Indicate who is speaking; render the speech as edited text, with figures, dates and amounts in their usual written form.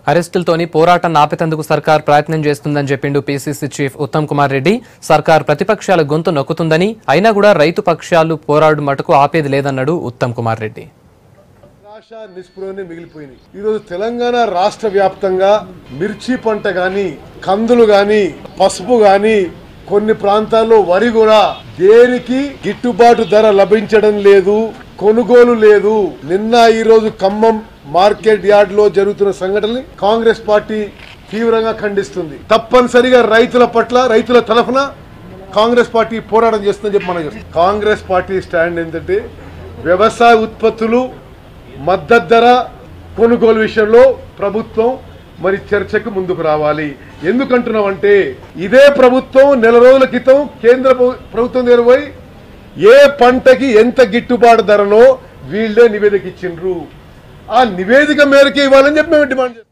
Speaker 1: అరెస్టులతోని పోరాటం ఆపేందుకు సర్కార్ ప్రయత్నం చేస్తుందని చెప్పిండు పీసీసీ చీఫ్ ఉత్తమ్ కుమార్ రెడ్డి. సర్కార్ ప్రతిపక్షాల గొంతు నొక్కుతుందని, అయినా కూడా రైతు పక్షాలు పోరాడు మటుకు ఆపేది లేదన్నాడు ఉత్తమ్ కుమార్ రెడ్డి.
Speaker 2: నిస్పృహనే మిగిలిపోయింది. ఈరోజు తెలంగాణ రాష్ట్ర వ్యాప్తంగా మిర్చి పంట గాని, కందులు గాని, పసుపు గాని, కొన్ని ప్రాంతాల్లో వరి కూడా దేనికి గిట్టుబాటు ధర లభించడం లేదు, కొనుగోలు లేదు. నిన్న ఈ రోజు ఖమ్మం మార్కెట్ యార్డ్ లో జరుగుతున్న సంఘటనని కాంగ్రెస్ పార్టీ తీవ్రంగా ఖండిస్తుంది. తప్పనిసరిగా రైతుల పట్ల, రైతుల తరఫున కాంగ్రెస్ పార్టీ పోరాటం చేస్తుందని చెప్పి మనం చేస్తాం. కాంగ్రెస్ పార్టీ స్టాండ్ ఏంటంటే వ్యవసాయ ఉత్పత్తులు మద్దతు ధర కొనుగోలు విషయంలో ప్రభుత్వం మరి చర్చకు ముందుకు రావాలి. ఎందుకంటున్నామంటే ఇదే ప్రభుత్వం నెల రోజుల క్రితం కేంద్ర ప్రభుత్వం దగ్గర పోయి ఏ పంటకి ఎంత గిట్టుబాటు ధరనో వీళ్ళే నివేదిక ఇచ్చిండ్రు. ఆ నివేదిక మేరకే ఇవ్వాలని చెప్పి మేము డిమాండ్ చేస్తాం.